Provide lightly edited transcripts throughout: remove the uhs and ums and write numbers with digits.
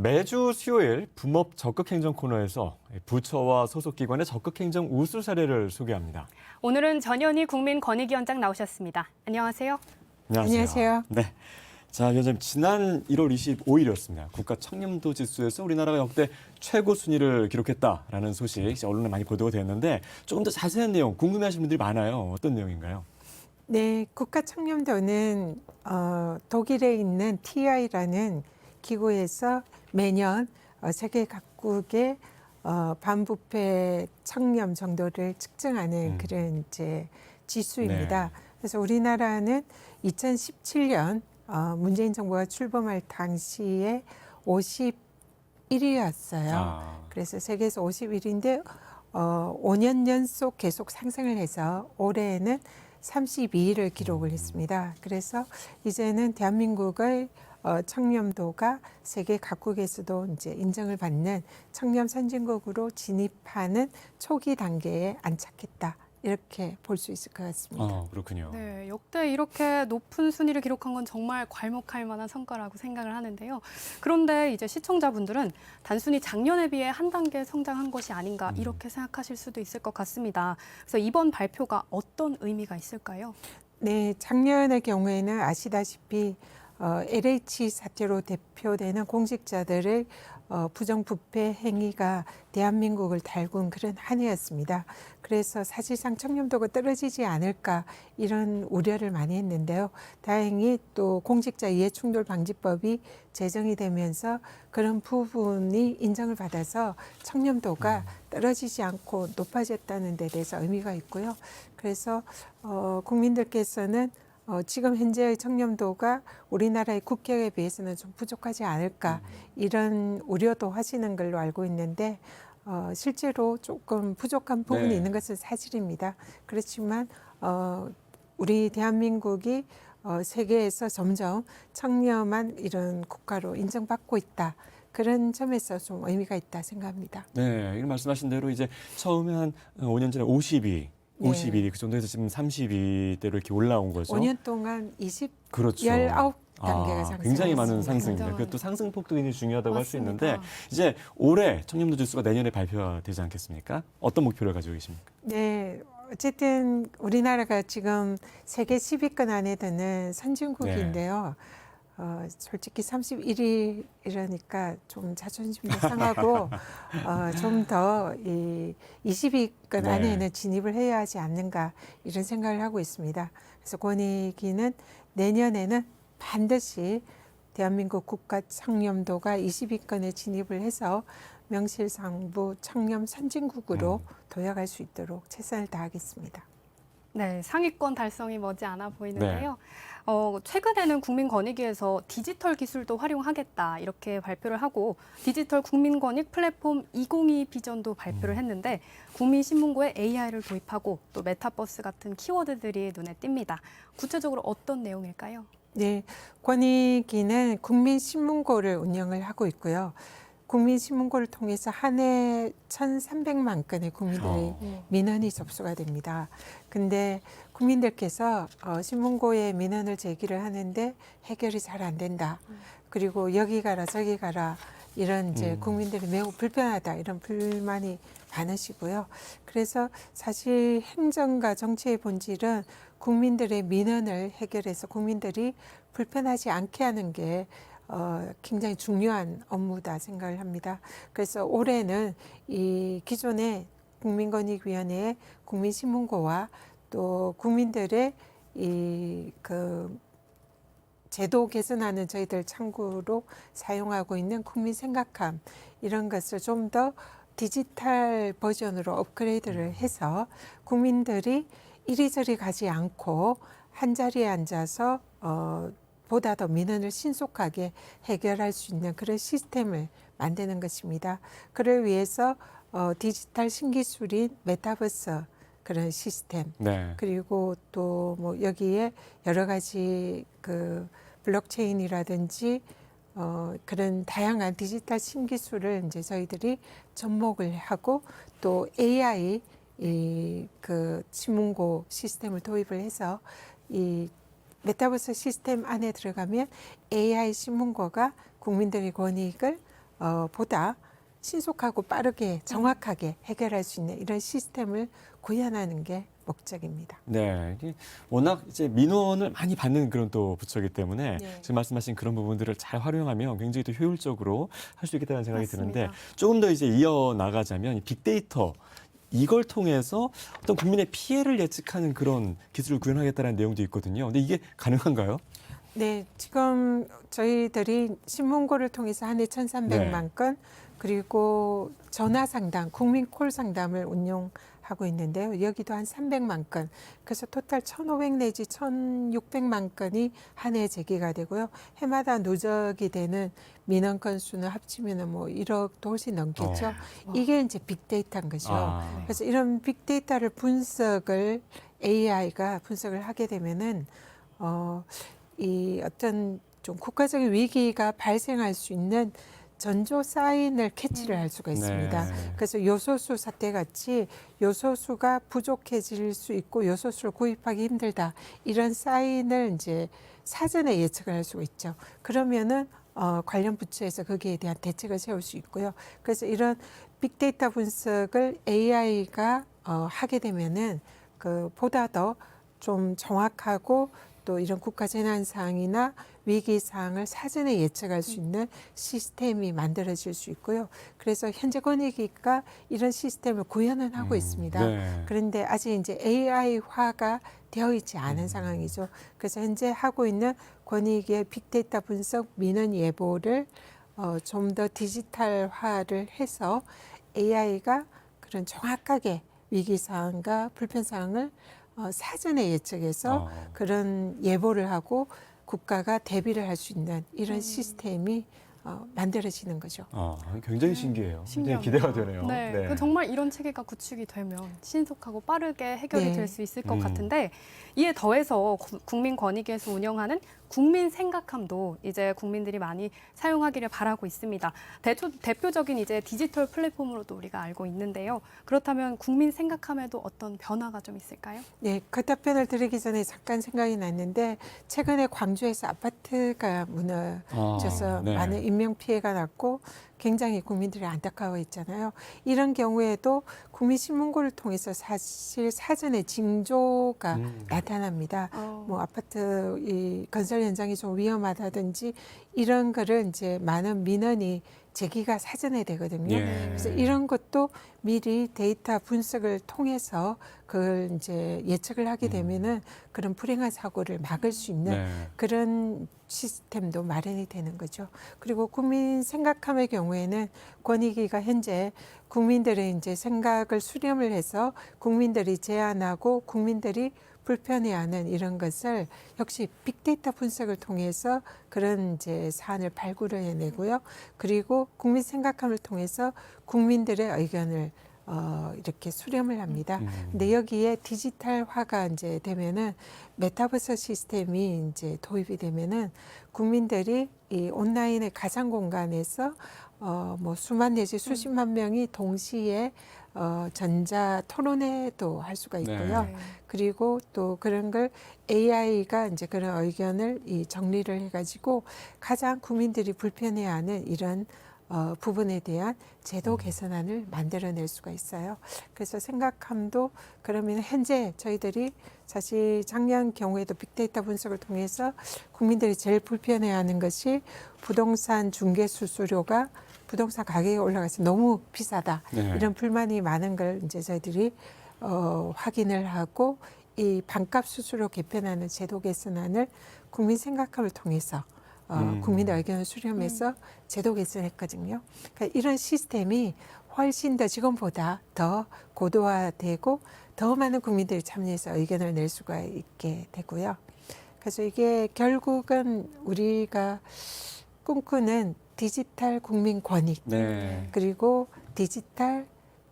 매주 수요일 부업 적극행정 코너에서 부처와 소속기관의 적극행정 우수 사례를 소개합니다. 오늘은 전현희 국민권익위원장 나오셨습니다. 안녕하세요. 안녕하세요. 네. 자, 위원장님, 지난 1월 25일이었습니다. 국가 청렴도 지수에서 우리나라가 역대 최고 순위를 기록했다라는 소식 이제 언론에 많이 보도가 됐는데 조금 더 자세한 내용 궁금해하시는 분들이 많아요. 어떤 내용인가요? 네, 국가 청렴도는 독일에 있는 TI라는 기구에서 매년 세계 각국의 반부패 청렴 정도를 측정하는 그런 이제 지수입니다. 네. 그래서 우리나라는 2017년 문재인 정부가 출범할 당시에 51위였어요. 그래서 세계에서 51위인데 5년 연속 계속 상승을 해서 올해는 32위를 기록을 했습니다. 그래서 이제는 대한민국의 청렴도가 세계 각국에서도 이제 인정을 받는 청렴 선진국으로 진입하는 초기 단계에 안착했다. 이렇게 볼 수 있을 것 같습니다. 그렇군요. 네, 역대 이렇게 높은 순위를 기록한 건 정말 괄목할 만한 성과라고 생각을 하는데요. 그런데 이제 시청자분들은 단순히 작년에 비해 한 단계 성장한 것이 아닌가 이렇게 생각하실 수도 있을 것 같습니다. 그래서 이번 발표가 어떤 의미가 있을까요? 네, 작년의 경우에는 아시다시피 LH 사태로 대표되는 공직자들의 부정부패 행위가 대한민국을 달군 그런 한 해였습니다. 그래서 사실상 청렴도가 떨어지지 않을까 이런 우려를 많이 했는데요. 다행히 또 공직자 이해충돌방지법이 제정이 되면서 그런 부분이 인정을 받아서 청렴도가 떨어지지 않고 높아졌다는 데 대해서 의미가 있고요. 그래서 국민들께서는 지금 현재의 청렴도가 우리나라의 국격에 비해서는 좀 부족하지 않을까 이런 우려도 하시는 걸로 알고 있는데 실제로 조금 부족한 부분이 네. 있는 것은 사실입니다. 그렇지만 우리 대한민국이 세계에서 점점 청렴한 이런 국가로 인정받고 있다. 그런 점에서 좀 의미가 있다 생각합니다. 네, 말씀하신 대로 이제 처음에 한 5년 전에 51위 그 정도에서 지금 32대로 이렇게 올라온 거죠. 5년 동안 그렇죠. 19단계가 상승. 굉장히 많은 상승입니다. 굉장히 그것도 상승폭도 굉장히 중요하다고 할 수 맞습니다. 있는데 이제 올해 청렴도 지수가 내년에 발표가 되지 않겠습니까? 어떤 목표를 가지고 계십니까? 네, 어쨌든 우리나라가 지금 세계 10위권 안에 드는 선진국인데요. 솔직히 31위 이러니까 좀 자존심도 상하고 좀 더 이 20위권 안에는 진입을 해야 하지 않는가 이런 생각을 하고 있습니다. 그래서 권익위는 내년에는 반드시 대한민국 국가 청렴도가 20위권에 진입을 해서 명실상부 청렴 선진국으로 도약할 수 있도록 최선을 다하겠습니다. 네, 상위권 달성이 머지않아 보이는데요. 최근에는 국민권익위에서 디지털 기술도 활용하겠다 이렇게 발표를 하고 디지털 국민권익 플랫폼 2022 비전도 발표를 했는데 국민신문고에 AI를 도입하고 또 메타버스 같은 키워드들이 눈에 띕니다. 구체적으로 어떤 내용일까요? 네, 권익위는 국민신문고를 운영을 하고 있고요. 국민신문고를 통해서 한 해 1,300만 건의 국민들의 민원이 접수가 됩니다. 근데 국민들께서 신문고에 민원을 제기를 하는데 해결이 잘 안 된다. 그리고 여기 가라 저기 가라 이런 이제 국민들이 매우 불편하다 이런 불만이 많으시고요. 그래서 사실 행정과 정치의 본질은 국민들의 민원을 해결해서 국민들이 불편하지 않게 하는 게 굉장히 중요한 업무다 생각을 합니다. 그래서 올해는 이 기존의 국민권익위원회의 국민신문고와 또 국민들의 이 제도 개선하는 저희들 창구로 사용하고 있는 국민생각함 이런 것을 좀 더 디지털 버전으로 업그레이드를 해서 국민들이 이리저리 가지 않고 한 자리에 앉아서 보다 더 민원을 신속하게 해결할 수 있는 그런 시스템을 만드는 것입니다. 그를 위해서 디지털 신기술인 메타버스 그런 시스템 그리고 또 뭐 여기에 여러 가지 블록체인이라든지 그런 다양한 디지털 신기술을 이제 저희들이 접목을 하고 또 AI 신문고 시스템을 도입을 해서 이 메타버스 시스템 안에 들어가면 AI 신문고가 국민들의 권익을 보다 신속하고 빠르게 정확하게 해결할 수 있는 이런 시스템을 구현하는 게 목적입니다. 네, 이게 워낙 이제 민원을 많이 받는 그런 또 부처이기 때문에 네. 지금 말씀하신 그런 부분들을 잘 활용하면 굉장히 더 효율적으로 할 수 있겠다는 생각이 맞습니다. 드는데 조금 더 이제 이어 나가자면 이 빅데이터 이걸 통해서 어떤 국민의 피해를 예측하는 그런 기술을 구현하겠다는 내용도 있거든요. 근데 이게 가능한가요? 네, 지금 저희들이 신문고를 통해서 한 해 1,300만 건 그리고 전화 상담, 국민 콜 상담을 운용하고 있는데요. 여기도 한 300만 건. 그래서 토탈 1,500 내지 1,600만 건이 한 해 제기가 되고요. 해마다 누적이 되는 민원 건수는 합치면 뭐 1억도 훨씬 넘겠죠. 이게 이제 빅데이터인 거죠. 아. 그래서 이런 빅데이터를 분석을 AI가 분석을 하게 되면은 이 어떤 좀 국가적인 위기가 발생할 수 있는 전조 사인을 캐치를 할 수가 있습니다. 네. 그래서 요소수 사태 같이 요소수가 부족해질 수 있고 요소수를 구입하기 힘들다 이런 사인을 이제 사전에 예측을 할 수가 있죠. 그러면은 관련 부처에서 거기에 대한 대책을 세울 수 있고요. 그래서 이런 빅데이터 분석을 AI가 하게 되면은 그 보다 더 좀 정확하고 또 이런 국가 재난 사항이나 위기 사항을 사전에 예측할 수 있는 시스템이 만들어질 수 있고요. 그래서 현재 권익위가 이런 시스템을 구현은 하고 있습니다. 네. 그런데 아직 이제 AI화가 되어 있지 않은 상황이죠. 그래서 현재 하고 있는 권익위의 빅데이터 분석 민원 예보를 좀 더 디지털화를 해서 AI가 그런 정확하게 위기 사항과 불편 사항을 사전에 예측해서 그런 예보를 하고 국가가 대비를 할 수 있는 이런 시스템이 만들어지는 거죠. 굉장히 신기해요. 굉장히 신기합니다. 기대가 되네요. 네, 그 정말 이런 체계가 구축이 되면 신속하고 빠르게 해결이 네. 될 수 있을 것 같은데 이에 더해서 국민권익위에서 운영하는 국민 생각함도 이제 국민들이 많이 사용하기를 바라고 있습니다. 대표적인 이제 디지털 플랫폼으로도 우리가 알고 있는데요. 그렇다면 국민 생각함에도 어떤 변화가 좀 있을까요? 네, 그 답변을 드리기 전에 잠깐 생각이 났는데 최근에 광주에서 아파트가 무너져서 네. 많은 인명 피해가 났고 굉장히 국민들이 안타까워했잖아요. 이런 경우에도 국민신문고를 통해서 사실 사전에 징조가 나타납니다. 뭐 아파트 이 건설 현장이 좀 위험하다든지 이런 거를 이제 많은 민원이 제기가 사전에 되거든요. 예. 그래서 이런 것도 미리 데이터 분석을 통해서 그걸 이제 예측을 하게 되면은 그런 불행한 사고를 막을 수 있는 네. 그런 시스템도 마련이 되는 거죠. 그리고 국민 생각함의 경우에는 권익위가 현재 국민들의 이제 생각을 수렴을 해서 국민들이 제안하고 국민들이 불편해하는 이런 것을 역시 빅데이터 분석을 통해서 그런 이제 사안을 발굴을 해내고요. 그리고 국민 생각함을 통해서 국민들의 의견을 이렇게 수렴을 합니다. 근데 여기에 디지털화가 이제 되면은 메타버스 시스템이 이제 도입이 되면은 국민들이 이 온라인의 가상 공간에서 뭐 수만 내지 수십만 명이 동시에 전자 토론회도 할 수가 있고요. 네. 그리고 또 그런 걸 AI가 이제 그런 의견을 이 정리를 해가지고 가장 국민들이 불편해하는 이런 부분에 대한 제도 개선안을 만들어낼 수가 있어요. 그래서 생각함도 그러면 현재 저희들이 사실 작년 경우에도 빅데이터 분석을 통해서 국민들이 제일 불편해하는 것이 부동산 중개 수수료가 부동산 가격이 올라가서 너무 비싸다. 네. 이런 불만이 많은 걸 이제 저희들이 확인을 하고 이 반값 수수료 개편하는 제도 개선안을 국민 생각함을 통해서 국민의 의견을 수렴해서 제도 개선했거든요. 그러니까 이런 시스템이 훨씬 더 지금보다 더 고도화되고 더 많은 국민들이 참여해서 의견을 낼 수가 있게 되고요. 그래서 이게 결국은 우리가 꿈꾸는 디지털 국민 권익 네. 그리고 디지털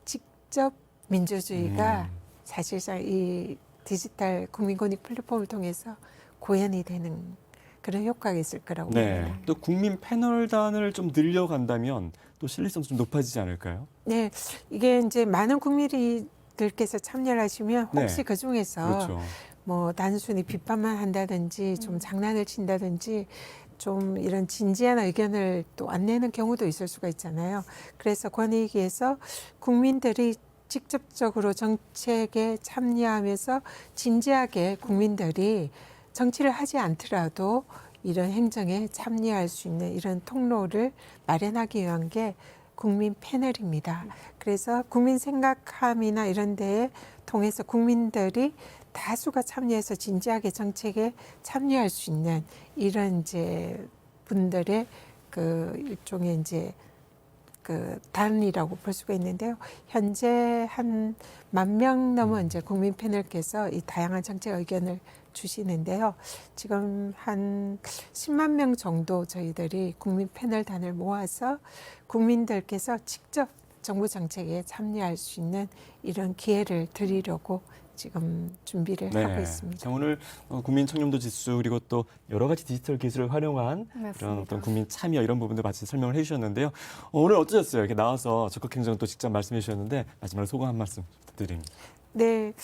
직접 민주주의가 사실상 이 디지털 국민 권익 플랫폼을 통해서 구현이 되는 그런 효과가 있을 거라고 네. 봅니다. 또 국민 패널단을 좀 늘려간다면 또 신뢰성도 좀 높아지지 않을까요? 네, 이게 이제 많은 국민들께서 참여를 하시면 혹시 네. 그 중에서 그렇죠. 뭐 단순히 비판만 한다든지 좀 장난을 친다든지 좀 이런 진지한 의견을 또 안 내는 경우도 있을 수가 있잖아요. 그래서 권익위에서 국민들이 직접적으로 정책에 참여하면서 진지하게 국민들이 정치를 하지 않더라도 이런 행정에 참여할 수 있는 이런 통로를 마련하기 위한 게 국민 패널입니다. 그래서 국민 생각함이나 이런 데에 통해서 국민들이 다수가 참여해서 진지하게 정책에 참여할 수 있는 이런 이제 분들의 그 일종의 이제 그 단이라고 볼 수가 있는데요. 현재 한 10,000명 넘은 이제 국민 패널께서 이 다양한 정책 의견을 주시는데요. 지금 한 10만 명 정도 저희들이 국민 패널단을 모아서 국민들께서 직접 정부 정책에 참여할 수 있는 이런 기회를 드리려고 지금 준비를 하고 있습니다. 자, 오늘 국민 청렴도 지수 그리고 또 여러 가지 디지털 기술을 활용한 맞습니다. 이런 어떤 국민 참여 이런 부분들 같이 설명을 해주셨는데요. 오늘 어떠셨어요? 이렇게 나와서 적극 행정 또 직접 말씀해 주셨는데 마지막으로 소감 한 말씀 부탁드립니다. 네,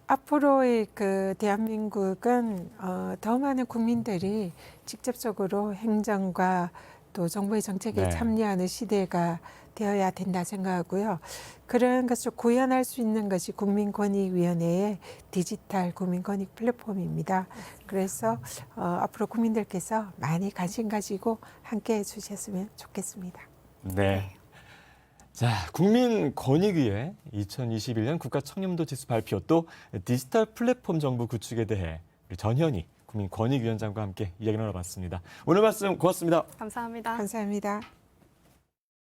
앞으로의 그 대한민국은 더 많은 국민들이 직접적으로 행정과 또 정부의 정책에 네. 참여하는 시대가 되어야 된다 생각하고요. 그런 것을 구현할 수 있는 것이 국민권익위원회의 디지털 국민권익 플랫폼입니다. 그래서 앞으로 국민들께서 많이 관심 가지고 함께해 주셨으면 좋겠습니다. 네. 자, 국민권익위의 2021년 국가 청렴도 지수 발표 또 디지털 플랫폼 정부 구축에 대해 우리 전현희 국민권익위원장과 함께 이야기 나눠봤습니다. 오늘 말씀 고맙습니다. 감사합니다. 감사합니다.